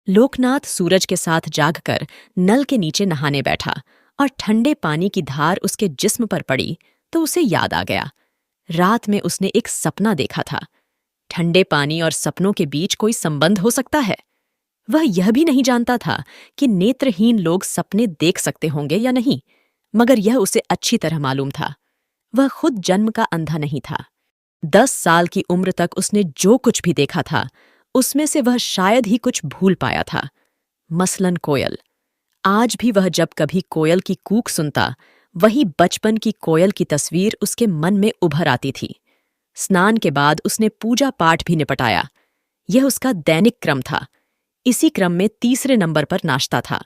लोकनाथ सूरज के साथ जागकर नल के नीचे नहाने बैठा और ठंडे पानी की धार उसके जिस्म पर पड़ी तो उसे याद आ गया। रात में उसने एक सपना देखा था। ठंडे पानी और सपनों के बीच कोई संबंध हो सकता है? वह यह भी नहीं जानता था कि नेत्रहीन लोग सपने देख सकते होंगे या नहीं, मगर यह उसे अच्छी तरह मालूम था। वह खुद जन्म का अंधा नहीं था। 10 साल की उम्र तक उसने जो कुछ भी देखा था उसमें से वह शायद ही कुछ भूल पाया था। मसलन कोयल। आज भी वह जब कभी कोयल की कूक सुनता, वही बचपन की कोयल की तस्वीर उसके मन में उभर आती थी। स्नान के बाद उसने पूजा पाठ भी निपटाया। यह उसका दैनिक क्रम था। इसी क्रम में तीसरे नंबर पर नाश्ता था।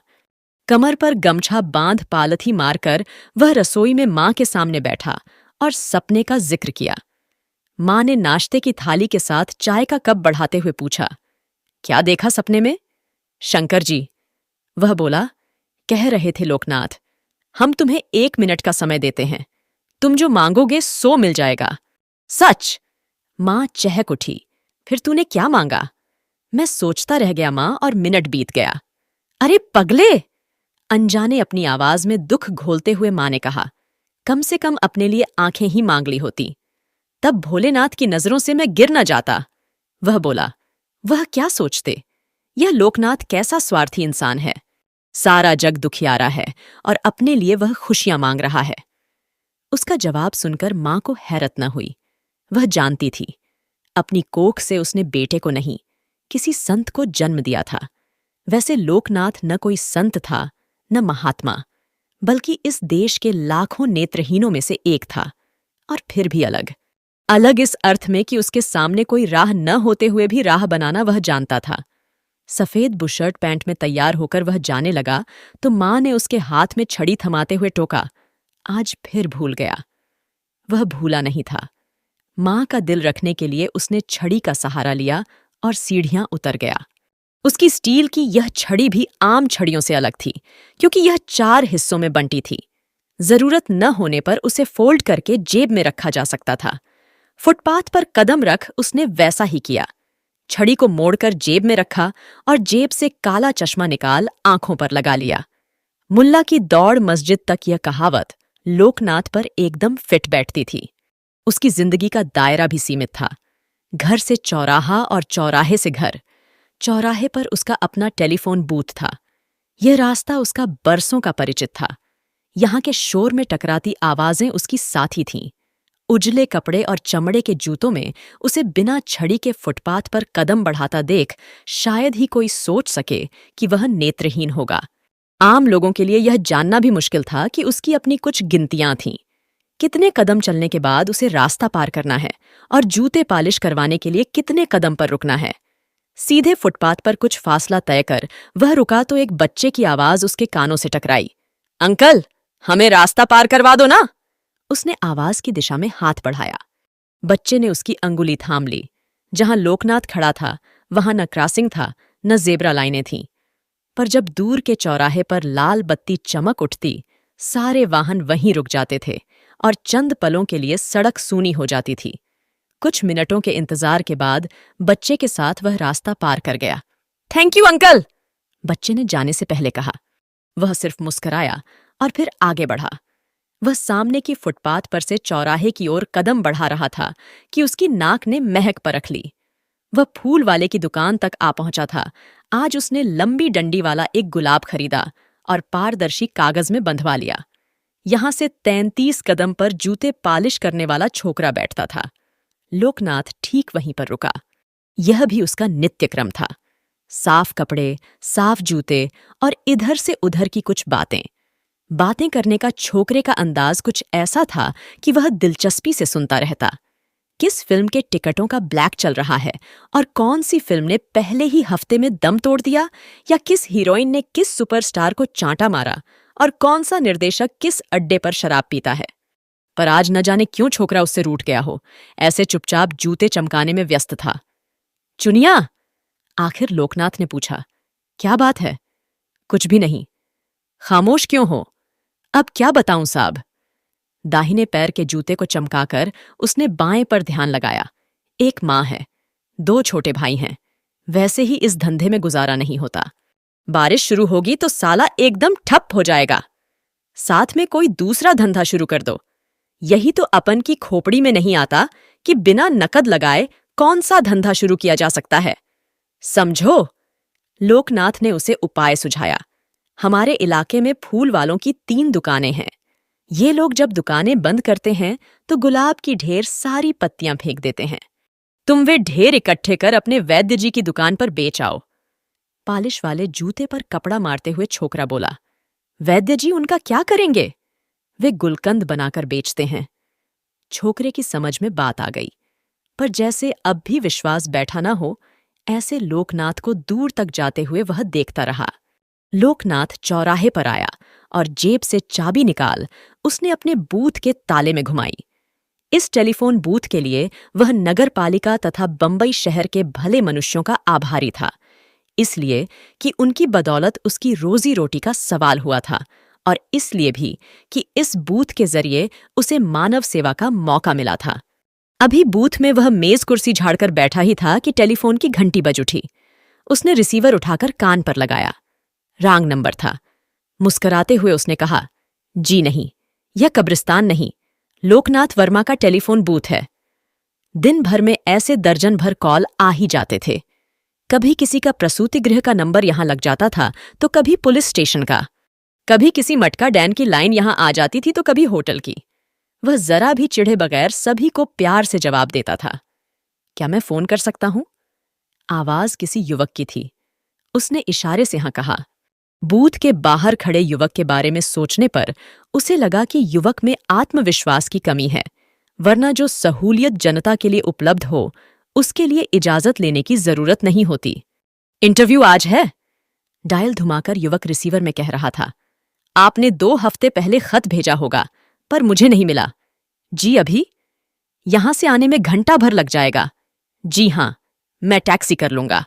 कमर पर गमछा बांध पालथी मारकर वह रसोई में मां के सामने बैठा और सपने का जिक्र किया। मां ने नाश्ते की थाली के साथ चाय का कप बढ़ाते हुए पूछा, क्या देखा सपने में? शंकर जी, वह बोला। कह रहे थे लोकनाथ, हम तुम्हें 1 मिनट का समय देते हैं। तुम जो मांगोगे सो मिल जाएगा। सच? मां चहक उठी। फिर तूने क्या मांगा? मैं सोचता रह गया मां और मिनट बीत गया। अरे पगले! अनजाने अपनी आवाज में दुख घोलते हुए मां ने कहा, कम से कम अपने लिए आंखें ही मांग ली होती, तब भोलेनाथ की नजरों से मैं गिर न जाता। वह बोला, वह क्या सोचते? यह लोकनाथ कैसा स्वार्थी इंसान है। सारा जग दुखियारा है और अपने लिए वह खुशियां मांग रहा है। उसका जवाब सुनकर मां को हैरत न हुई। वह जानती थी, अपनी कोख से उसने बेटे को नहीं, किसी संत को जन्म दिया था। वैसे लोकनाथ न कोई संत था, न महात्मा, बल्कि इस देश के लाखों नेत्रहीनों में से एक था। और फिर भी अलग। अलग इस अर्थ में कि उसके सामने कोई राह न होते हुए भी राह बनाना वह जानता था। सफेद बुशर्ट पैंट में तैयार होकर वह जाने लगा तो मां ने उसके हाथ में छड़ी थमाते हुए टोका, आज फिर भूल गया। वह भूला नहीं था। मां का दिल रखने के लिए उसने छड़ी का सहारा लिया और सीढ़ियां उतर गया। उसकी स्टील की यह छड़ी भी आम छड़ियों से अलग थी, क्योंकि यह 4 हिस्सों में बंटी थी। जरूरत न होने पर उसे फोल्ड करके जेब में रखा जा सकता था। फुटपाथ पर कदम रख उसने वैसा ही किया। छड़ी को मोड़कर जेब में रखा और जेब से काला चश्मा निकाल आंखों पर लगा लिया। मुल्ला की दौड़ मस्जिद तक यह कहावत लोकनाथ पर एकदम फिट बैठती थी। उसकी जिंदगी का दायरा भी सीमित था। घर से चौराहा और चौराहे से घर। चौराहे पर उसका अपना टेलीफोन बूथ था। यह रास्ता उसका बरसों का परिचित था। यहाँ के शोर में टकराती आवाजें उसकी साथी थीं। उजले कपड़े और चमड़े के जूतों में उसे बिना छड़ी के फुटपाथ पर कदम बढ़ाता देख शायद ही कोई सोच सके कि वह नेत्रहीन होगा। आम लोगों के लिए यह जानना भी मुश्किल था कि उसकी अपनी कुछ गिनतियां थीं। कितने कदम चलने के बाद उसे रास्ता पार करना है और जूते पालिश करवाने के लिए कितने कदम पर रुकना है। सीधे फुटपाथ पर कुछ फासला तय कर वह रुका तो एक बच्चे की आवाज उसके कानों से टकराई। अंकल, हमें रास्ता पार करवा दो ना। उसने आवाज की दिशा में हाथ बढ़ाया। बच्चे ने उसकी अंगुली थाम ली। जहां लोकनाथ खड़ा था वहां न क्रॉसिंग था, न जेब्रा लाइनें थीं। पर जब दूर के चौराहे पर लाल बत्ती चमक उठती, सारे वाहन वहीं रुक जाते थे और चंद पलों के लिए सड़क सूनी हो जाती थी। कुछ मिनटों के इंतजार के बाद बच्चे के साथ वह रास्ता पार कर गया। थैंक यू अंकल, बच्चे ने जाने से पहले कहा। वह सिर्फ मुस्कुराया और फिर आगे बढ़ा। वह सामने की फुटपाथ पर से चौराहे की ओर कदम बढ़ा रहा था कि उसकी नाक ने महक परख ली। वह फूल वाले की दुकान तक आ पहुंचा था। आज उसने लंबी डंडी वाला एक गुलाब खरीदा और पारदर्शी कागज में बंधवा लिया। यहां से 33 कदम पर जूते पालिश करने वाला छोकरा बैठता था। लोकनाथ ठीक वहीं पर रुका। यह भी उसका नित्य क्रम था। साफ कपड़े, साफ जूते और इधर से उधर की कुछ बातें। बातें करने का छोकरे का अंदाज कुछ ऐसा था कि वह दिलचस्पी से सुनता रहता। किस फिल्म के टिकटों का ब्लैक चल रहा है और कौन सी फिल्म ने पहले ही हफ्ते में दम तोड़ दिया, या किस हीरोइन ने किस सुपरस्टार को चांटा मारा और कौन सा निर्देशक किस अड्डे पर शराब पीता है। पर आज न जाने क्यों छोकरा उससे रूठ गया हो, ऐसे चुपचाप जूते चमकाने में व्यस्त था। चुनिया, आखिर लोकनाथ ने पूछा। क्या बात है? कुछ भी नहीं। खामोश क्यों हो? अब क्या बताऊं साहब? दाहिने पैर के जूते को चमकाकर उसने बाएं पर ध्यान लगाया। एक मां है, 2 छोटे भाई हैं। वैसे ही इस धंधे में गुजारा नहीं होता। बारिश शुरू होगी तो साला एकदम ठप हो जाएगा। साथ में कोई दूसरा धंधा शुरू कर दो। यही तो अपन की खोपड़ी में नहीं आता कि बिना नकद लगाए कौन सा धंधा शुरू किया जा सकता है। समझो। लोकनाथ ने उसे उपाय सुझाया। हमारे इलाके में फूल वालों की 3 दुकानें हैं। ये लोग जब दुकानें बंद करते हैं तो गुलाब की ढेर सारी पत्तियां फेंक देते हैं। तुम वे ढेर इकट्ठे कर अपने वैद्य जी की दुकान पर बेच आओ। पालिश वाले जूते पर कपड़ा मारते हुए छोकरा बोला। वैद्य जी उनका क्या करेंगे? वे गुलकंद बनाकर बेचते हैं। छोकरे की समझ में बात आ गई, पर जैसे अब भी विश्वास बैठा ना हो, ऐसे लोकनाथ को दूर तक जाते हुए वह देखता रहा। लोकनाथ चौराहे पर आया और जेब से चाबी निकाल उसने अपने बूथ के ताले में घुमाई। इस टेलीफोन बूथ के लिए वह नगर पालिका तथा बंबई शहर के भले मनुष्यों का आभारी था, इसलिए कि उनकी बदौलत उसकी रोजी रोटी का सवाल हुआ था, और इसलिए भी कि इस बूथ के जरिए उसे मानव सेवा का मौका मिला था। अभी बूथ में वह मेज कुर्सी झाड़कर बैठा ही था कि टेलीफोन की घंटी बज उठी। उसने रिसीवर उठाकर कान पर लगाया। रॉन्ग नंबर था। मुस्कुराते हुए उसने कहा, जी नहीं, यह कब्रिस्तान नहीं, लोकनाथ वर्मा का टेलीफोन बूथ है। दिन भर में ऐसे दर्जन भर कॉल आ ही जाते थे। कभी किसी का प्रसूति गृह का नंबर यहां लग जाता था तो कभी पुलिस स्टेशन का, कभी किसी मटका डैन की लाइन यहां आ जाती थी तो कभी होटल की। वह जरा भी चिढ़े बगैर सभी को प्यार से जवाब देता था। क्या मैं फोन कर सकता हूं? आवाज किसी युवक की थी। उसने इशारे से हाँ कहा। बूथ के बाहर खड़े युवक के बारे में सोचने पर उसे लगा कि युवक में आत्मविश्वास की कमी है, वरना जो सहूलियत जनता के लिए उपलब्ध हो उसके लिए इजाजत लेने की जरूरत नहीं होती। इंटरव्यू आज है, डायल घुमाकर युवक रिसीवर में कह रहा था। आपने 2 हफ्ते पहले खत भेजा होगा, पर मुझे नहीं मिला। जी अभी? यहां से आने में घंटा भर लग जाएगा। जी हां, मैं टैक्सी कर लूंगा।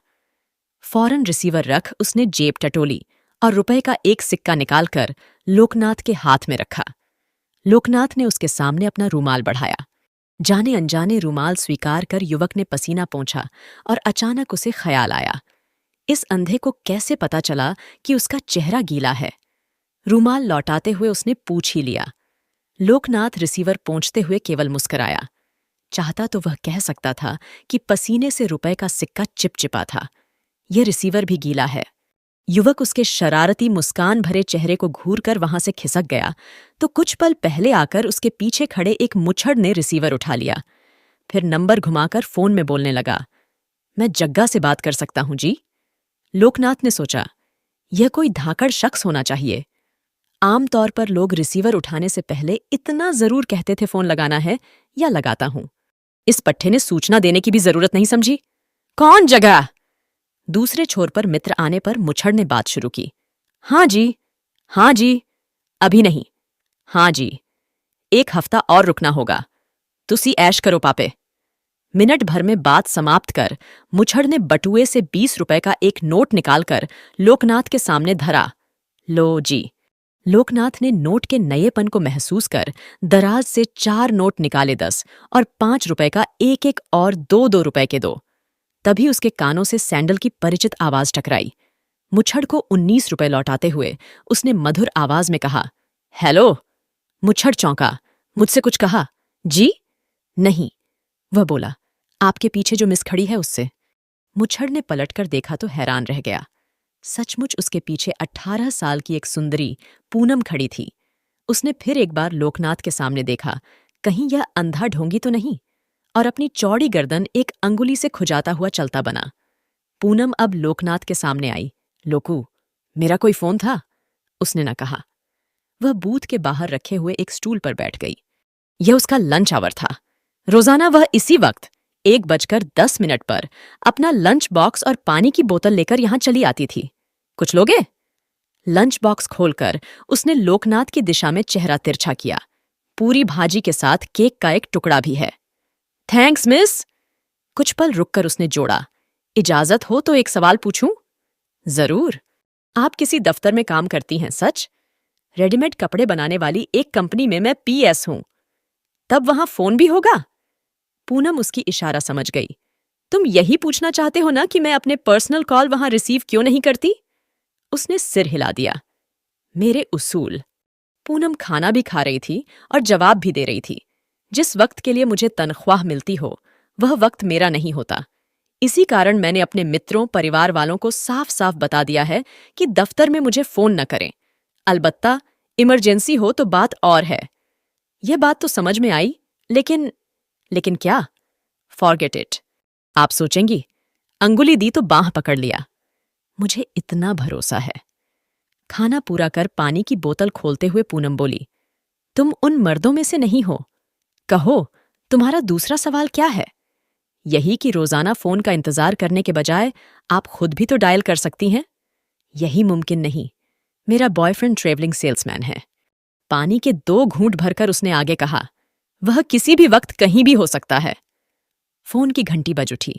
फौरन रिसीवर रख उसने जेब टटोली और रुपए का एक सिक्का निकालकर लोकनाथ के हाथ में रखा। लोकनाथ ने उसके सामने अपना रूमाल बढ़ाया। जाने अनजाने रूमाल स्वीकार कर युवक ने पसीना पोंछा और अचानक उसे ख्याल आया, इस अंधे को कैसे पता चला कि उसका चेहरा गीला है? रूमाल लौटाते हुए उसने पूछ ही लिया। लोकनाथ रिसीवर पोंछते हुए केवल मुस्कुराया। चाहता तो वह कह सकता था कि पसीने से रुपए का सिक्का चिपचिपा था। यह रिसीवर भी गीला है। युवक उसके शरारती मुस्कान भरे चेहरे को घूरकर वहां से खिसक गया तो कुछ पल पहले आकर उसके पीछे खड़े एक मुछड़ ने रिसीवर उठा लिया। फिर नंबर घुमाकर फोन में बोलने लगा। मैं जग्गा से बात कर सकता हूं जी? लोकनाथ ने सोचा, यह कोई धाकड़ शख्स होना चाहिए। आमतौर पर लोग रिसीवर उठाने से पहले इतना जरूर कहते थे फोन लगाना है या लगाता हूं। इस पट्टे ने सूचना देने की भी जरूरत नहीं समझी। कौन जगह? दूसरे छोर पर मित्र आने पर मुछड़ ने बात शुरू की। हाँ जी, हाँ जी, अभी नहीं, हाँ जी, 1 हफ्ता और रुकना होगा। तुसी ऐश करो पापे। मिनट भर में बात समाप्त कर मुछड़ ने बटुए से 20 रुपए का एक नोट निकालकर लोकनाथ के सामने धरा। लो जी। लोकनाथ ने नोट के नएपन को महसूस कर दराज से 4 नोट निकाले 10 और 5 रुपए का एक एक और 2-2 रुपए के 2। तभी उसके कानों से सैंडल की परिचित आवाज टकराई। मुछड़ को 19 रुपए लौटाते हुए उसने मधुर आवाज में कहा, हेलो। मुछड़ चौंका। मुझसे कुछ कहा? जी? नहीं। वह बोला, आपके पीछे जो मिस खड़ी है उससे। मुछड़ ने पलटकर देखा तो हैरान रह गया। सचमुच उसके पीछे 18 साल की एक सुंदरी पूनम खड़ी थी। उसने फिर एक बार लोकनाथ के सामने देखा, कहीं यह अंधा ढोंगी तो नहीं, और अपनी चौड़ी गर्दन एक अंगुली से खुजाता हुआ चलता बना। पूनम अब लोकनाथ के सामने आई। लोकू, मेरा कोई फोन था? उसने न कहा। वह बूथ के बाहर रखे हुए एक स्टूल पर बैठ गई। यह उसका लंच आवर था। रोजाना वह इसी वक्त 1:10 पर अपना लंच बॉक्स और पानी की बोतल लेकर यहां चली आती थी। कुछ लोगे? लंच बॉक्स खोलकर उसने लोकनाथ की दिशा में चेहरा तिरछा किया। पूरी भाजी के साथ केक का एक टुकड़ा भी है। Thanks miss. कुछ पल रुककर उसने जोड़ा, इजाजत हो तो एक सवाल पूछूं? जरूर। आप किसी दफ्तर में काम करती हैं, सच? रेडीमेड कपड़े बनाने वाली एक कंपनी में मैं PS हूं। तब वहां फोन भी होगा? पूनम उसकी इशारा समझ गई। तुम यही पूछना चाहते हो ना कि मैं अपने पर्सनल कॉल वहां रिसीव क्यों नहीं करती? उसने सिर हिला दिया। मेरे उसूल। पूनम खाना भी खा रही थी और जवाब भी दे रही थी। जिस वक्त के लिए मुझे तनख्वाह मिलती हो, वह वक्त मेरा नहीं होता। इसी कारण मैंने अपने मित्रों, परिवार वालों को साफ साफ बता दिया है कि दफ्तर में मुझे फोन न करें। अलबत्ता इमरजेंसी हो तो बात और है। यह बात तो समझ में आई, लेकिन क्या? Forget it. आप सोचेंगी। अंगुली दी तो बांह पकड़ लिया। मुझे इतना भरोसा है। खाना पूरा कर पानी की बोतल खोलते हुए पूनम बोली, तुम उन मर्दों में से नहीं हो। कहो, तुम्हारा दूसरा सवाल क्या है? यही कि रोजाना फोन का इंतजार करने के बजाय आप खुद भी तो डायल कर सकती हैं। यही मुमकिन नहीं। मेरा बॉयफ्रेंड ट्रेवलिंग सेल्समैन है। पानी के 2 घूंट भरकर उसने आगे कहा, वह किसी भी वक्त कहीं भी हो सकता है। फोन की घंटी बज उठी।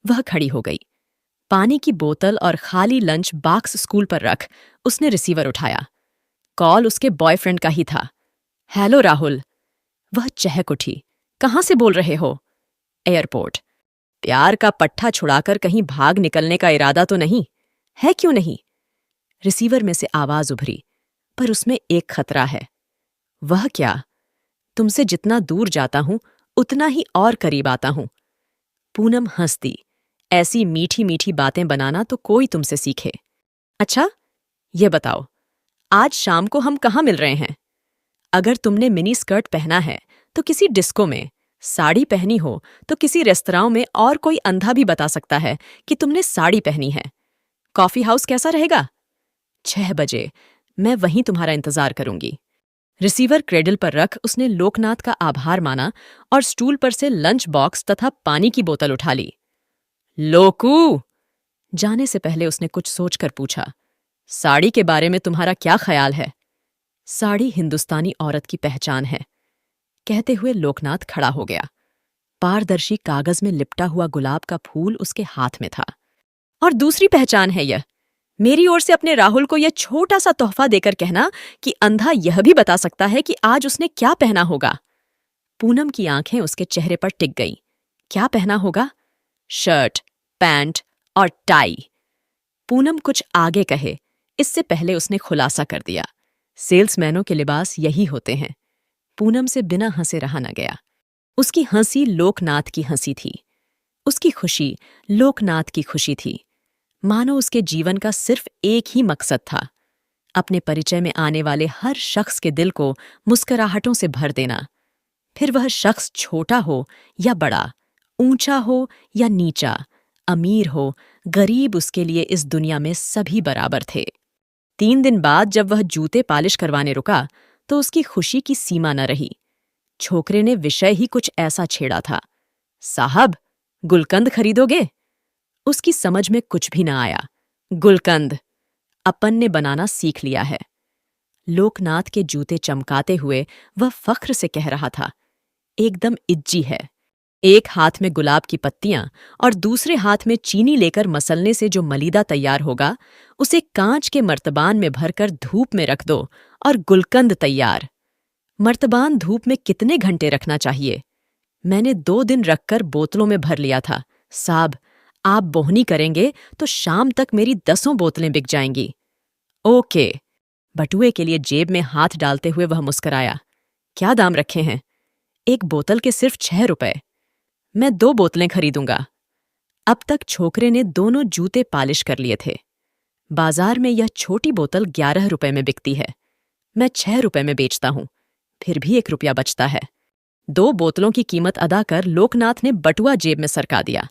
वह खड़ी हो गई। पानी की बोतल और खाली लंच बॉक्स स्कूल पर रख उसने रिसीवर उठाया। कॉल उसके बॉयफ्रेंड का ही था। हेलो राहुल। वह चहक उठी। कहाँ से बोल रहे हो? एयरपोर्ट। प्यार का पट्टा छुड़ाकर कहीं भाग निकलने का इरादा तो नहीं है? क्यों नहीं? रिसीवर में से आवाज उभरी, पर उसमें एक खतरा है। वह क्या? तुमसे जितना दूर जाता हूं उतना ही और करीब आता हूं। पूनम हंस दी। ऐसी मीठी मीठी बातें बनाना तो कोई तुमसे सीखे। अच्छा, ये बताओ, आज शाम को हम कहाँ मिल रहे हैं? अगर तुमने मिनी स्कर्ट पहना है तो किसी डिस्को में, साड़ी पहनी हो तो किसी रेस्तरां में, और कोई अंधा भी बता सकता है कि तुमने साड़ी पहनी है। कॉफी हाउस कैसा रहेगा? 6 बजे। मैं वहीं तुम्हारा इंतजार करूंगी। रिसीवर क्रेडल पर रख उसने लोकनाथ का आभार माना और स्टूल पर से लंच बॉक्स तथा पानी की बोतल उठा ली। लोकू! जाने से पहले उसने कुछ सोचकर पूछा, साड़ी के बारे में तुम्हारा क्या ख्याल है? साड़ी हिंदुस्तानी औरत की पहचान है। कहते हुए लोकनाथ खड़ा हो गया। पारदर्शी कागज में लिपटा हुआ गुलाब का फूल उसके हाथ में था। और दूसरी पहचान है यह, मेरी ओर से अपने राहुल को यह छोटा सा तोहफा देकर कहना कि अंधा यह भी बता सकता है कि आज उसने क्या पहना होगा। पूनम की आंखें उसके चेहरे पर टिक गईं। क्या पहना होगा? शर्ट, पैंट और टाई। पूनम कुछ आगे कहे इससे पहले उसने खुलासा कर दिया, सेल्समैनों के लिबास यही होते हैं। पूनम से बिना हंसे रहा न गया। उसकी हंसी लोकनाथ की हंसी थी। उसकी खुशी लोकनाथ की खुशी थी। मानो उसके जीवन का सिर्फ एक ही मकसद था, अपने परिचय में आने वाले हर शख्स के दिल को मुस्कुराहटों से भर देना। फिर वह शख्स छोटा हो या बड़ा, ऊंचा हो या नीचा, अमीर हो, गरीब, उसके लिए इस दुनिया में सभी बराबर थे। 3 दिन बाद जब वह जूते पालिश करवाने रुका तो उसकी खुशी की सीमा न रही। छोकरे ने विषय ही कुछ ऐसा छेड़ा था, साहब, गुलकंद खरीदोगे? उसकी समझ में कुछ भी न आया। गुलकंद अपन ने बनाना सीख लिया है। लोकनाथ के जूते चमकाते हुए वह फख्र से कह रहा था, एकदम इज्जी है। एक हाथ में गुलाब की पत्तियां और दूसरे हाथ में चीनी लेकर मसलने से जो मलीदा तैयार होगा, उसे कांच के मर्तबान में भरकर धूप में रख दो और गुलकंद तैयार। मर्तबान धूप में कितने घंटे रखना चाहिए? मैंने 2 दिन रखकर बोतलों में भर लिया था। साहब, आप बोहनी करेंगे तो शाम तक मेरी 10 बोतलें बिक जाएंगी। ओके। बटुए के लिए जेब में हाथ डालते हुए वह मुस्कराया। क्या दाम रखे हैं? एक बोतल के सिर्फ 6 रुपए। मैं 2 बोतलें खरीदूंगा। अब तक छोकरे ने दोनों जूते पालिश कर लिए थे। बाजार में यह छोटी बोतल 11 रुपए में बिकती है। मैं 6 रुपए में बेचता हूं, फिर भी 1 रुपया बचता है। 2 बोतलों की कीमत अदा कर लोकनाथ ने बटुआ जेब में सरका दिया।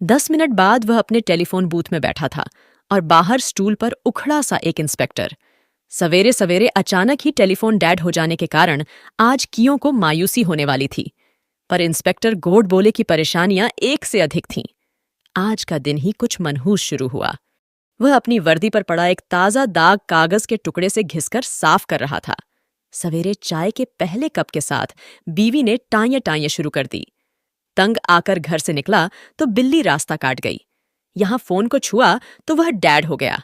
10 मिनट बाद वह अपने टेलीफोन बूथ में बैठा था और बाहर स्टूल पर उखड़ा सा एक इंस्पेक्टर। सवेरे सवेरे अचानक ही टेलीफोन डेड हो जाने के कारण आज कियों को मायूसी होने वाली थी, पर इंस्पेक्टर गोड बोले की परेशानियां एक से अधिक थीं। आज का दिन ही कुछ मनहूस शुरू हुआ। वह अपनी वर्दी पर पड़ा एक ताज़ा दाग कागज के टुकड़े से घिसकर साफ कर रहा था। सवेरे चाय के पहले कप के साथ बीवी ने टाइयां टाइयां शुरू कर दी। तंग आकर घर से निकला तो बिल्ली रास्ता काट गई। यहां फोन को छुआ तो वह डैड हो गया।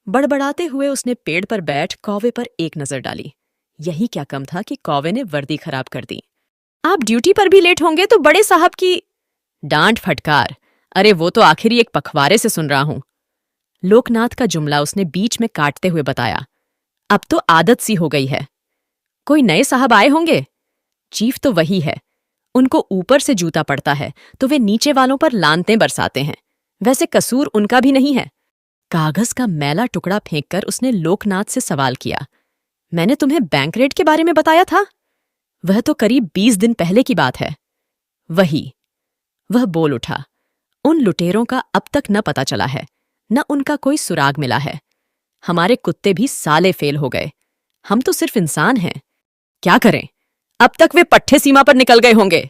बड़बड़ाते हुए उसने पेड़ पर बैठ कौवे पर एक नजर डाली। यही क्या कम था कि कौवे ने वर्दी खराब कर दी। आप ड्यूटी पर भी लेट होंगे तो बड़े साहब की। डांट फटकार। अरे वो तो आखिर ही एक पखवारे से सुन रहा हूं। लोकनाथ का जुमला उसने बीच में काटते हुए बताया। अब तो आदत सी हो गई है। कोई नए साहब आए होंगे? चीफ तो वही है। उनको ऊपर से जूता पड़ता है तो वे नीचे वालों पर लानतें बरसाते हैं। वैसे कसूर उनका भी नहीं है। कागज का मैला टुकड़ा फेंककर उसने लोकनाथ से सवाल किया। मैंने तुम्हें बैंक रेड के बारे में बताया था? वह तो करीब 20 दिन पहले की बात है। वही। वह बोल उठा। उन लुटेरों का अब तक न पता चला है, न उनका कोई सुराग मिला है। हमारे कुत्ते भी साले फेल हो गए। हम तो सिर्फ इंसान हैं। क्या करें? अब तक वे पट्टे सीमा पर निकल गए होंगे।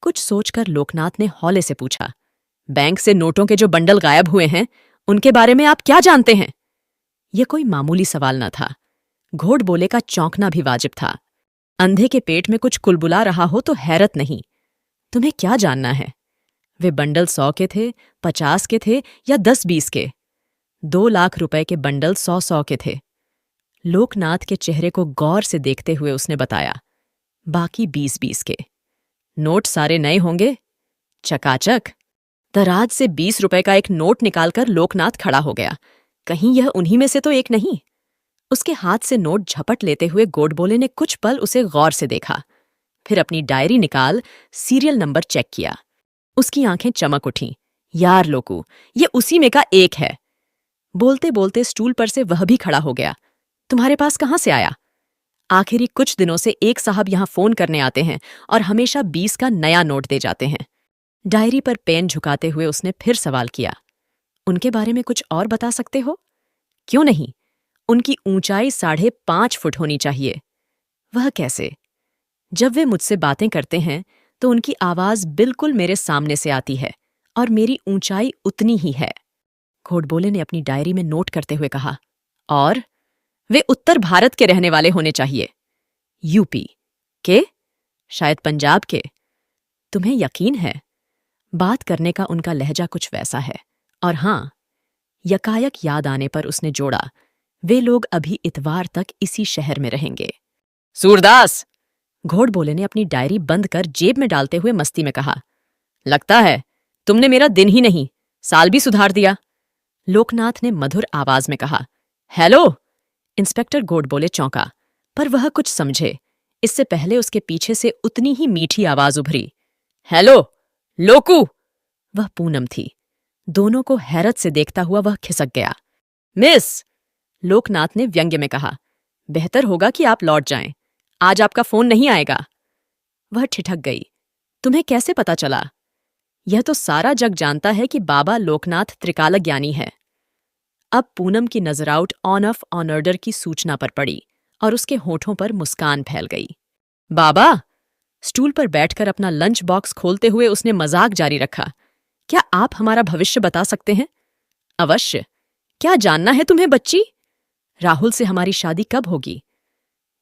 कुछ सोचकर लोकनाथ ने हौले से पूछा। बैंक से नोटों के जो बंडल गायब हुए हैं, उनके बारे में आप क्या जानते हैं? यह कोई मामूली सवाल न था। घोड़ बोले का चौंकना भी वाजिब था। अंधे के पेट में कुछ कुलबुला रहा हो तो हैरत नहीं। तुम्हें क्या जानना है? वे बंडल 100 के थे, 50 के थे या 10-20 के? 2 लाख रुपए के बंडल 100-100 के थे। लोकनाथ के चेहरे को गौर से देखते हुए उसने बताया। बाकी 20-20 के। नोट सारे नए होंगे? चकाचक। दराज से 20 रुपए का एक नोट निकालकर लोकनाथ खड़ा हो गया। कहीं यह उन्हीं में से तो एक नहीं? उसके हाथ से नोट झपट लेते हुए गोडबोले ने कुछ पल उसे गौर से देखा, फिर अपनी डायरी निकाल सीरियल नंबर चेक किया। उसकी आंखें चमक उठीं। यार लोकू, ये उसी में का एक है। बोलते बोलते स्टूल पर से वह भी खड़ा हो गया। तुम्हारे पास कहाँ से आया? आखिरी कुछ दिनों से एक साहब यहां फोन करने आते हैं और हमेशा 20 का नया नोट दे जाते हैं। डायरी पर पेन झुकाते हुए उसने फिर सवाल किया। उनके बारे में कुछ और बता सकते हो? क्यों नहीं। उनकी ऊंचाई 5.5 फुट होनी चाहिए। वह कैसे? जब वे मुझसे बातें करते हैं तो उनकी आवाज बिल्कुल मेरे सामने से आती है और मेरी ऊंचाई उतनी ही है। घोड़बोले ने अपनी डायरी में नोट करते हुए कहा। और वे उत्तर भारत के रहने वाले होने चाहिए। यूपी के? शायद पंजाब के। तुम्हें यकीन है? बात करने का उनका लहजा कुछ वैसा है। और हां, यकायक याद आने पर उसने जोड़ा, वे लोग अभी इतवार तक इसी शहर में रहेंगे। सूरदास! घोड़बोले ने अपनी डायरी बंद कर जेब में डालते हुए मस्ती में कहा। लगता है तुमने मेरा दिन ही नहीं, साल भी सुधार दिया। लोकनाथ ने मधुर आवाज में कहा। हेलो! इंस्पेक्टर घोड़बोले चौंका, पर वह कुछ समझे। इससे पहले उसके पीछे से उतनी ही मीठी आवाज उभरी। हेलो लोकू! वह पूनम थी। दोनों को हैरत से देखता हुआ वह खिसक गया। मिस! लोकनाथ ने व्यंग्य में कहा। बेहतर होगा कि आप लौट जाएं। आज आपका फोन नहीं आएगा। वह ठिठक गई। तुम्हें कैसे पता चला? यह तो सारा जग जानता है कि बाबा लोकनाथ त्रिकालज्ञानी है। अब पूनम की नजर out on off on order की सूचना पर पड़ी और उसके होठों पर मुस्कान फैल गई। बाबा! स्टूल पर बैठकर अपना लंच बॉक्स खोलते हुए उसने मजाक जारी रखा। क्या आप हमारा भविष्य बता सकते हैं? अवश्य। क्या जानना है तुम्हें बच्ची? राहुल से हमारी शादी कब होगी?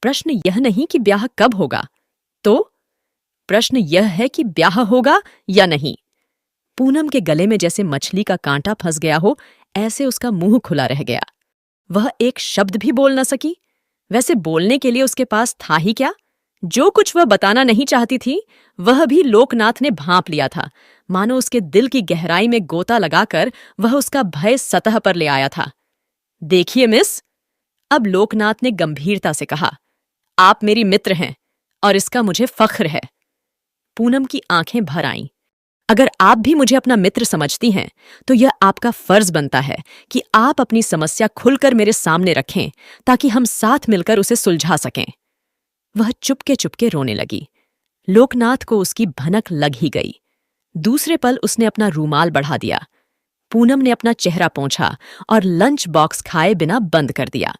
प्रश्न यह नहीं कि ब्याह कब होगा, तो प्रश्न यह है कि ब्याह होगा या नहीं। पूनम के गले में जैसे मछली का कांटा फंस गया हो, ऐसे उसका मुंह खुला रह गया। वह एक शब्द भी बोल न सकी। वैसे बोलने के लिए उसके पास था ही क्या? जो कुछ वह बताना नहीं चाहती थी, वह भी लोकनाथ ने भांप लिया था, मानो उसके दिल की गहराई में गोता लगाकर वह उसका भय सतह पर ले आया था। देखिए मिस, अब लोकनाथ ने गंभीरता से कहा, आप मेरी मित्र हैं और इसका मुझे फख्र है। पूनम की आंखें भर आईं। अगर आप भी मुझे अपना मित्र समझती हैं, तो यह आपका फर्ज बनता है कि आप अपनी समस्या खुलकर मेरे सामने रखें ताकि हम साथ मिलकर उसे सुलझा सकें। वह चुपके चुपके रोने लगी। लोकनाथ को उसकी भनक लग ही गई। दूसरे पल उसने अपना रूमाल बढ़ा दिया। पूनम ने अपना चेहरा पोंछा और लंच बॉक्स खाए बिना बंद कर दिया।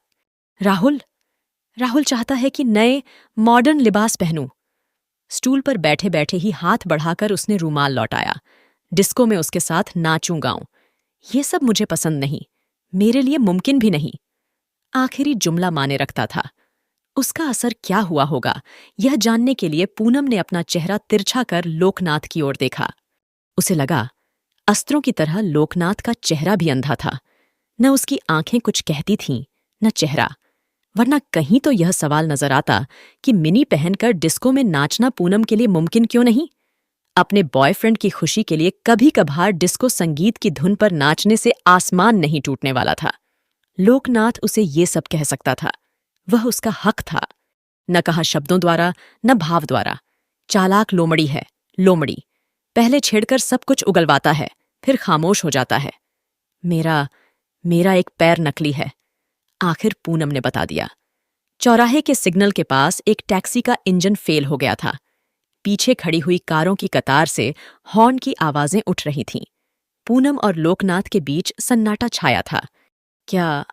राहुल चाहता है कि नए मॉडर्न लिबास पहनूं। स्टूल पर बैठे बैठे ही हाथ बढ़ाकर उसने रूमाल लौटाया। डिस्को में उसके साथ नाचूं गाऊं, ये सब मुझे पसंद नहीं, मेरे लिए मुमकिन भी नहीं। आखिरी जुमला माने रखता था। उसका असर क्या हुआ होगा, यह जानने के लिए पूनम ने अपना चेहरा तिरछा कर लोकनाथ की ओर देखा। उसे लगा अस्त्रों की तरह लोकनाथ का चेहरा भी अंधा था। न उसकी आंखें कुछ कहती थीं, न चेहरा। वरना कहीं तो यह सवाल नजर आता कि मिनी पहनकर डिस्को में नाचना पूनम के लिए मुमकिन क्यों नहीं। अपने बॉयफ्रेंड की खुशी के लिए कभी कभार डिस्को संगीत की धुन पर नाचने से आसमान नहीं टूटने वाला था। लोकनाथ उसे ये सब कह सकता था। वह उसका हक था। न कहा शब्दों द्वारा, न भाव द्वारा। चालाक लोमड़ी है, लोमड़ी। पहले छेड़कर सब कुछ उगलवाता है, फिर खामोश हो जाता है। मेरा मेरा एक पैर नकली है, आखिर पूनम ने बता दिया। चौराहे के सिग्नल के पास एक टैक्सी का इंजन फेल हो गया था। पीछे खड़ी हुई कारों की कतार से हॉर्न की आवाजें उठ रही थीं। पूनम और लोकनाथ के बीच सन्नाटा छाया था। क्या?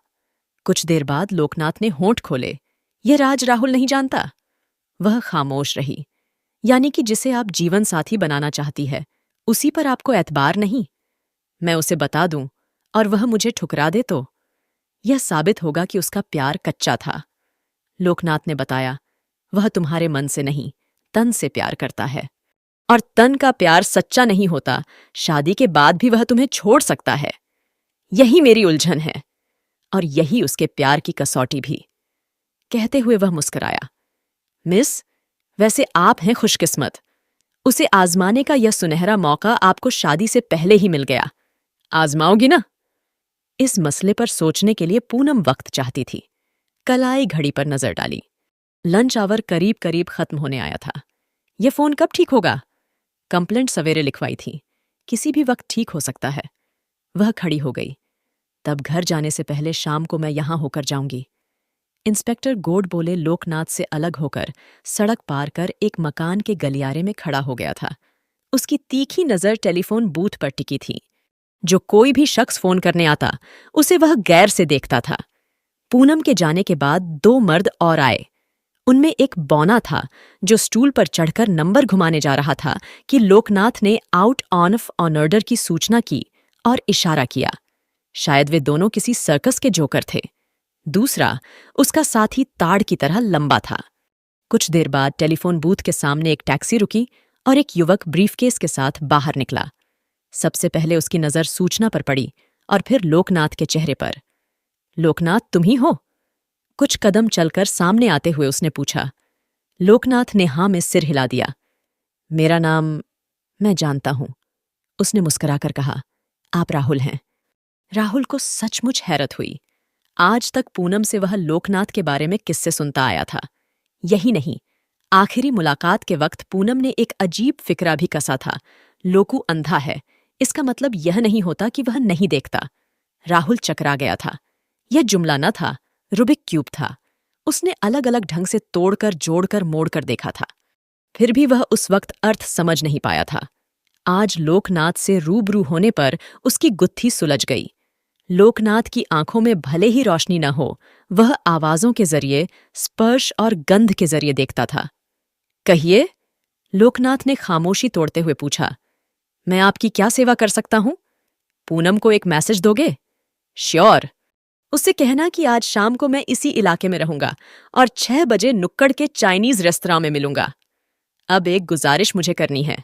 कुछ देर बाद लोकनाथ ने होंठ खोले। यह राज राहुल नहीं जानता? वह खामोश रही। यानी कि जिसे आप जीवन साथी बनाना चाहती है, उसी पर आपको एतबार नहीं? मैं उसे बता दूं और वह मुझे ठुकरा दे तो यह साबित होगा कि उसका प्यार कच्चा था। लोकनाथ ने बताया, वह तुम्हारे मन से नहीं, तन से प्यार करता है। और तन का प्यार सच्चा नहीं होता। शादी के बाद भी वह तुम्हें छोड़ सकता है। यही मेरी उलझन है, और यही उसके प्यार की कसौटी भी। कहते हुए वह मुस्कुराया। मिस, वैसे आप हैं खुशकिस्मत। उसे आजमाने का यह सुनहरा मौका आपको शादी से पहले ही मिल गया। आजमाओगी ना? इस मसले पर सोचने के लिए पूनम वक्त चाहती थी। कलाई घड़ी पर नजर डाली। लंच आवर करीब करीब खत्म होने आया था। यह फोन कब ठीक होगा? कंप्लेंट सवेरे लिखवाई थी, किसी भी वक्त ठीक हो सकता है। वह खड़ी हो गई। तब घर जाने से पहले शाम को मैं यहां होकर जाऊंगी। इंस्पेक्टर गोड बोले लोकनाथ से अलग होकर सड़क पार कर एक मकान के गलियारे में खड़ा हो गया था। उसकी तीखी नजर टेलीफोन बूथ पर टिकी थी। जो कोई भी शख्स फोन करने आता, उसे वह गैर से देखता था। पूनम के जाने के बाद 2 मर्द और आए। उनमें एक बौना था जो स्टूल पर चढ़कर नंबर घुमाने जा रहा था कि लोकनाथ ने आउट ऑफ ऑर्डर की सूचना की और इशारा किया। शायद वे दोनों किसी सर्कस के जोकर थे। दूसरा, उसका साथी ताड़ की तरह लंबा था। कुछ देर बाद टेलीफोन बूथ के सामने एक टैक्सी रुकी और एक युवक ब्रीफकेस के साथ बाहर निकला। सबसे पहले उसकी नजर सूचना पर पड़ी और फिर लोकनाथ के चेहरे पर। लोकनाथ, तुम ही हो? कुछ कदम चलकर सामने आते हुए उसने पूछा। लोकनाथ ने हाँ में सिर हिला दिया। मेरा नाम मैं जानता हूं, उसने मुस्कुराकर कहा। आप राहुल हैं। राहुल को सचमुच हैरत हुई। आज तक पूनम से वह लोकनाथ के बारे में किस्से सुनता आया था। यही नहीं, आखिरी मुलाकात के वक्त पूनम ने एक अजीब फिक्रा भी कसा था। लोकू अंधा है, इसका मतलब यह नहीं होता कि वह नहीं देखता। राहुल चकरा गया था। यह जुमला न था, रुबिक क्यूब था। उसने अलग अलग ढंग से तोड़कर जोड़कर मोड़कर देखा था। फिर भी वह उस वक्त अर्थ समझ नहीं पाया था। आज लोकनाथ से रूबरू होने पर उसकी गुत्थी सुलझ गई। लोकनाथ की आंखों में भले ही रोशनी न हो, वह आवाजों के जरिए, स्पर्श और गंध के जरिए देखता था। कहिए, लोकनाथ ने खामोशी तोड़ते हुए पूछा। मैं आपकी क्या सेवा कर सकता हूं? पूनम को एक मैसेज दोगे? श्योर। उससे कहना कि आज शाम को मैं इसी इलाके में रहूंगा और 6 बजे नुक्कड़ के चाइनीज रेस्तरां में मिलूंगा। अब एक गुजारिश मुझे करनी है।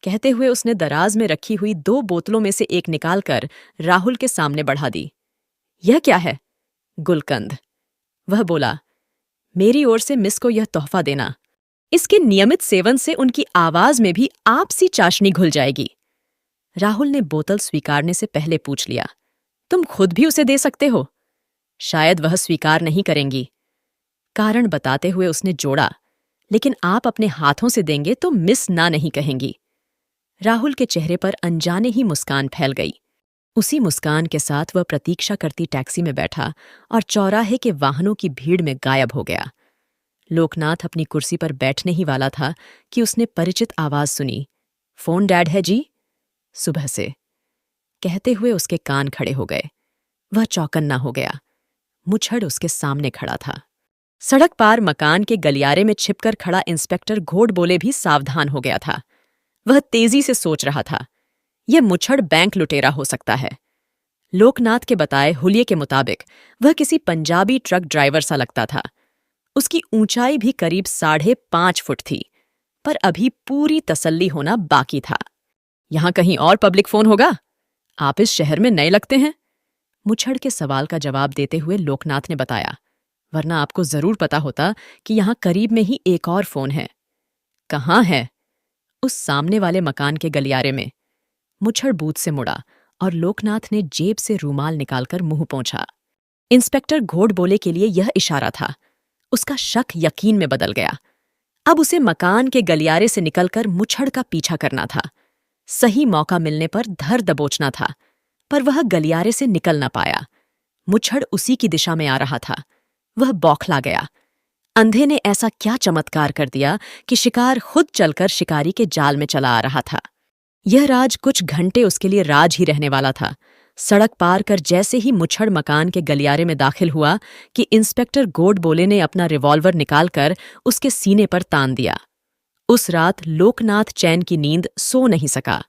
कहते हुए उसने दराज में रखी हुई 2 बोतलों में से एक निकालकर राहुल के सामने बढ़ा दी। यह क्या है? गुलकंद। वह बोला, मेरी ओर से मिस को यह तोहफा देना। इसके नियमित सेवन से उनकी आवाज में भी आपसी चाशनी घुल जाएगी। राहुल ने बोतल स्वीकारने से पहले पूछ लिया, तुम खुद भी उसे दे सकते हो? शायद वह स्वीकार नहीं करेंगी। कारण बताते हुए उसने जोड़ा, लेकिन आप अपने हाथों से देंगे तो मिस ना नहीं कहेंगी। राहुल के चेहरे पर अनजाने ही मुस्कान फैल गई। उसी मुस्कान के साथ वह प्रतीक्षा करती टैक्सी में बैठा और चौराहे के वाहनों की भीड़ में गायब हो गया। लोकनाथ अपनी कुर्सी पर बैठने ही वाला था कि उसने परिचित आवाज सुनी। फोन डैड है जी? सुबह से। कहते हुए उसके कान खड़े हो गए। वह चौकन्ना हो गया। मुछड़ उसके सामने खड़ा था। सड़क पार मकान के गलियारे में छिपकर खड़ा इंस्पेक्टर घोड़ बोले भी सावधान हो गया था। वह तेजी से सोच रहा था, यह मुछड़ बैंक लुटेरा हो सकता है। लोकनाथ के बताए हुलिये के मुताबिक वह किसी पंजाबी ट्रक ड्राइवर सा लगता था। उसकी ऊंचाई भी करीब 5.5 फुट थी, पर अभी पूरी तसल्ली होना बाकी था। यहां कहीं और पब्लिक फोन होगा? आप इस शहर में नए लगते हैं? मुछड़ के सवाल का जवाब देते हुए लोकनाथ ने बताया, वरना आपको जरूर पता होता कि यहां करीब में ही एक और फोन है। कहाँ है? उस सामने वाले मकान के गलियारे में। मुच्छड़ बूथ से मुड़ा और लोकनाथ ने जेब से रूमाल निकालकर मुंह पोंछा। इंस्पेक्टर घोड़बोले के लिए यह इशारा था। उसका शक यकीन में बदल गया। अब उसे मकान के गलियारे से निकलकर मुच्छड़ का पीछा करना था। सही मौका मिलने पर धर दबोचना था, पर वह गलियारे से निकल न पाया। मुच्छड़ उसी की दिशा में आ रहा था। वह बौखला गया। अंधे ने ऐसा क्या चमत्कार कर दिया कि शिकार खुद चलकर शिकारी के जाल में चला आ रहा था। यह राज कुछ घंटे उसके लिए राज ही रहने वाला था। सड़क पार कर जैसे ही मुच्छड़ मकान के गलियारे में दाखिल हुआ कि इंस्पेक्टर घोड़बोले ने अपना रिवॉल्वर निकालकर उसके सीने पर तान दिया। उस रात लोकनाथ चैन की नींद सो नहीं सका।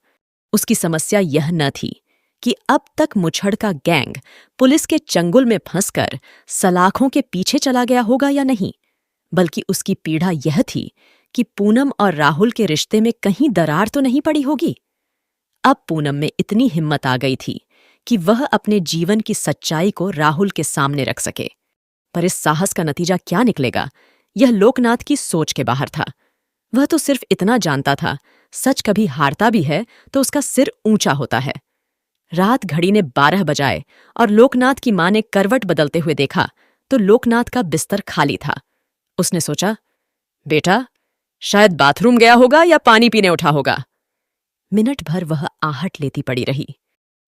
उसकी समस्या यह न थी कि अब तक मुच्छड़ का गैंग पुलिस के चंगुल में फंसकर सलाखों के पीछे चला गया होगा या नहीं, बल्कि उसकी पीड़ा यह थी कि पूनम और राहुल के रिश्ते में कहीं दरार तो नहीं पड़ी होगी। अब पूनम में इतनी हिम्मत आ गई थी कि वह अपने जीवन की सच्चाई को राहुल के सामने रख सके। पर इस साहस का नतीजा क्या निकलेगा, यह लोकनाथ की सोच के बाहर था। वह तो सिर्फ इतना जानता था, सच कभी हारता भी है तो उसका सिर ऊंचा होता है। रात घड़ी ने 12 बजाए और लोकनाथ की मां ने करवट बदलते हुए देखा तो लोकनाथ का बिस्तर खाली था। उसने सोचा, बेटा शायद बाथरूम गया होगा या पानी पीने उठा होगा। मिनट भर वह आहट लेती पड़ी रही।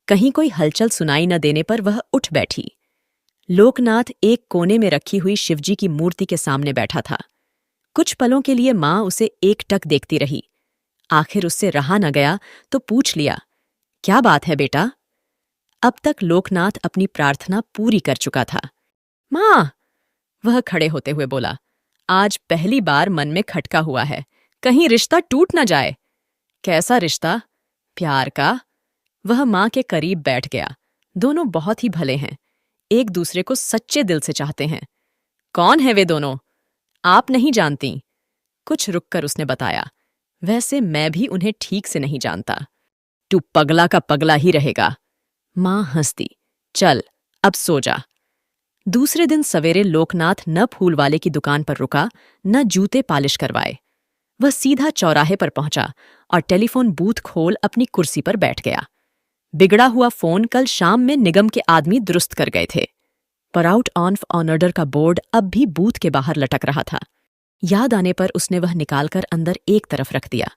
कहीं कोई हलचल सुनाई न देने पर वह उठ बैठी। लोकनाथ एक कोने में रखी हुई शिवजी की मूर्ति के सामने बैठा था। कुछ पलों के लिए मां उसे एकटक देखती रही। आखिर उससे रहा न गया तो पूछ लिया, क्या बात है बेटा? अब तक लोकनाथ अपनी प्रार्थना पूरी कर चुका था। मां, वह खड़े होते हुए बोला, आज पहली बार मन में खटका हुआ है, कहीं रिश्ता टूट न जाए। कैसा रिश्ता? प्यार का। वह मां के करीब बैठ गया। दोनों बहुत ही भले हैं, एक दूसरे को सच्चे दिल से चाहते हैं। कौन है वे दोनों? आप नहीं जानती। कुछ रुककर उसने बताया, वैसे मैं भी उन्हें ठीक से नहीं जानता। तू पगला का पगला ही रहेगा। मां हंसती, चल अब सो जा। दूसरे दिन सवेरे लोकनाथ न फूल वाले की दुकान पर रुका, न जूते पालिश करवाए। वह सीधा चौराहे पर पहुंचा और टेलीफोन बूथ खोल अपनी कुर्सी पर बैठ गया। बिगड़ा हुआ फोन कल शाम में निगम के आदमी दुरुस्त कर गए थे, पर आउट ऑफ ऑर्डर का बोर्ड अब भी बूथ के बाहर लटक रहा था। याद आने पर उसने वह निकालकर अंदर एक तरफ रख दिया।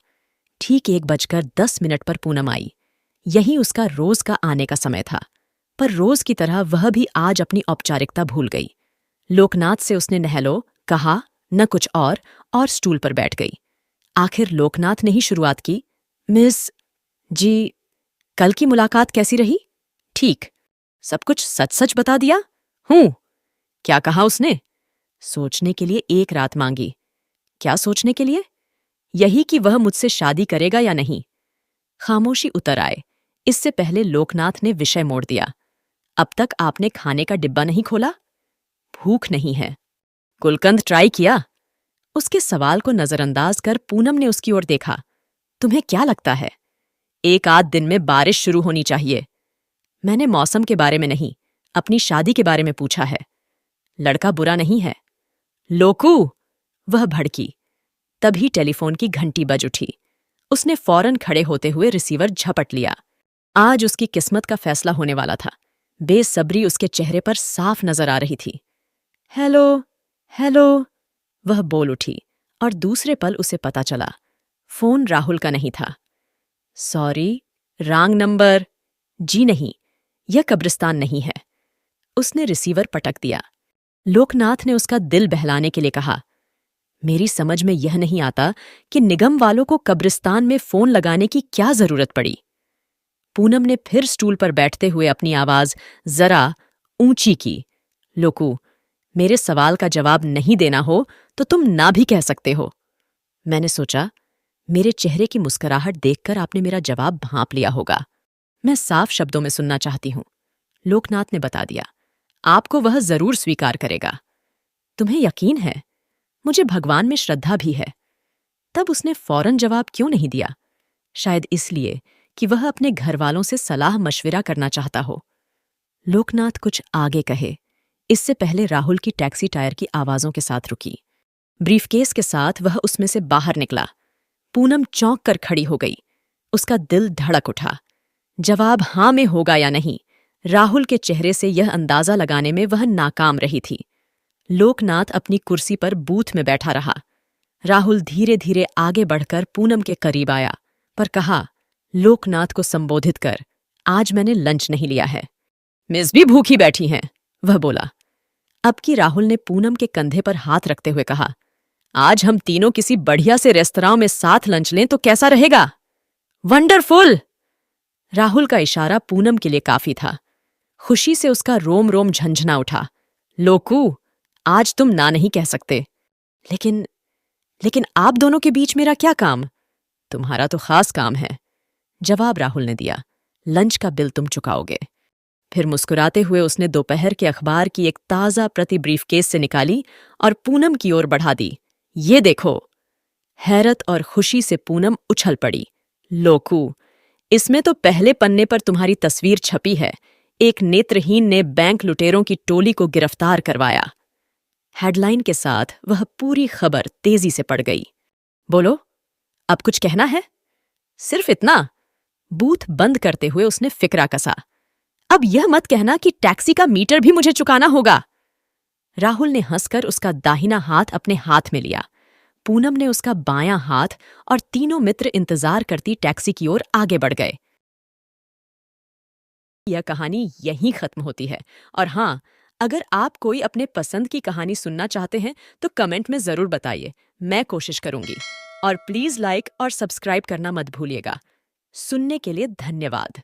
ठीक 1:10 पर पूनम आई। यही उसका रोज का आने का समय था, पर रोज की तरह वह भी आज अपनी औपचारिकता भूल गई। लोकनाथ से उसने नहलो कहा, न कुछ और स्टूल पर बैठ गई। आखिर लोकनाथ ने ही शुरुआत की, मिस जी, कल की मुलाकात कैसी रही? ठीक। सब कुछ सच सच बता दिया? हूं। क्या कहा उसने? सोचने के लिए एक रात मांगी। क्या सोचने के लिए? यही कि वह मुझसे शादी करेगा या नहीं। खामोशी उतर आए। इससे पहले लोकनाथ ने विषय मोड़ दिया, अब तक आपने खाने का डिब्बा नहीं खोला? भूख नहीं है। गुलकंद ट्राई किया? उसके सवाल को नजरअंदाज कर पूनम ने उसकी ओर देखा। तुम्हें क्या लगता है? एक आध दिन में बारिश शुरू होनी चाहिए। मैंने मौसम के बारे में नहीं, अपनी शादी के बारे में पूछा है। लड़का बुरा नहीं है। लोकू, वह भड़की। तभी टेलीफोन की घंटी बज उठी। उसने फौरन खड़े होते हुए रिसीवर झपट लिया। आज उसकी किस्मत का फैसला होने वाला था। बेसब्री उसके चेहरे पर साफ नजर आ रही थी। हेलो, हेलो, वह बोल उठी और दूसरे पल उसे पता चला फोन राहुल का नहीं था। Sorry, wrong number. जी नहीं, यह कब्रिस्तान नहीं है। उसने रिसीवर पटक दिया। लोकनाथ ने उसका दिल बहलाने के लिए कहा, मेरी समझ में यह नहीं आता कि निगम वालों को कब्रिस्तान में फोन लगाने की क्या जरूरत पड़ी। पूनम ने फिर स्टूल पर बैठते हुए अपनी आवाज जरा ऊंची की। लोकू, मेरे सवाल का जवाब नहीं देना हो तो तुम ना भी कह सकते हो। मैंने सोचा, मेरे चेहरे की मुस्कुराहट देखकर आपने मेरा जवाब भांप लिया होगा। मैं साफ शब्दों में सुनना चाहती हूं। लोकनाथ ने बता दिया, आपको वह जरूर स्वीकार करेगा। तुम्हें यकीन है? मुझे भगवान में श्रद्धा भी है। तब उसने फौरन जवाब क्यों नहीं दिया? शायद इसलिए कि वह अपने घरवालों से सलाह मशविरा करना चाहता हो। लोकनाथ कुछ आगे कहे, इससे पहले राहुल की टैक्सी टायर की आवाजों के साथ रुकी। ब्रीफकेस के साथ वह उसमें से बाहर निकला। पूनम चौंक कर खड़ी हो गई। उसका दिल धड़क उठा। जवाब हाँ में होगा या नहीं, राहुल के चेहरे से यह अंदाजा लगाने में वह नाकाम रही थी। लोकनाथ अपनी कुर्सी पर बूथ में बैठा रहा। राहुल धीरे धीरे आगे बढ़कर पूनम के करीब आया, पर कहा, लोकनाथ को संबोधित कर, आज मैंने लंच नहीं लिया है। मिस भी भूखी बैठी हैं, वह बोला। अब की राहुल ने पूनम के कंधे पर हाथ रखते हुए कहा, आज हम तीनों किसी बढ़िया से रेस्तरां में साथ लंच लें तो कैसा रहेगा? वंडरफुल! राहुल का इशारा पूनम के लिए काफी था। खुशी से उसका रोम रोम झंझना उठा। लोकू, आज तुम ना नहीं कह सकते। लेकिन आप दोनों के बीच मेरा क्या काम? तुम्हारा तो खास काम है, जवाब राहुल ने दिया। लंच का बिल तुम चुकाओगे। फिर मुस्कुराते हुए उसने दोपहर के अखबार की एक ताज़ा प्रति ब्रीफकेस से निकाली और पूनम की ओर बढ़ा दी। ये देखो। हैरत और खुशी से पूनम उछल पड़ी। लोकू, इसमें तो पहले पन्ने पर तुम्हारी तस्वीर छपी है। एक नेत्रहीन ने बैंक लुटेरों की टोली को गिरफ्तार करवाया। हेडलाइन के साथ वह पूरी खबर तेजी से पढ़ गई। बोलो, अब कुछ कहना है? सिर्फ इतना? बूथ बंद करते हुए उसने फिक्रा कसा। अब यह मत कहना कि टैक्सी का मीटर भी मुझे चुकाना होगा। राहुल ने हंसकर उसका दाहिना हाथ अपने हाथ में लिया। पूनम ने उसका बायां हाथ और तीनों मित्र इंतजार करती टैक्सी की ओर आगे बढ़ गए। यह कहानी यहीं खत्म होती है। और हाँ, अगर आप कोई अपने पसंद की कहानी सुनना चाहते हैं तो कमेंट में जरूर बताइए, मैं कोशिश करूंगी। और प्लीज लाइक और सब्सक्राइब करना मत भूलिएगा। सुनने के लिए धन्यवाद।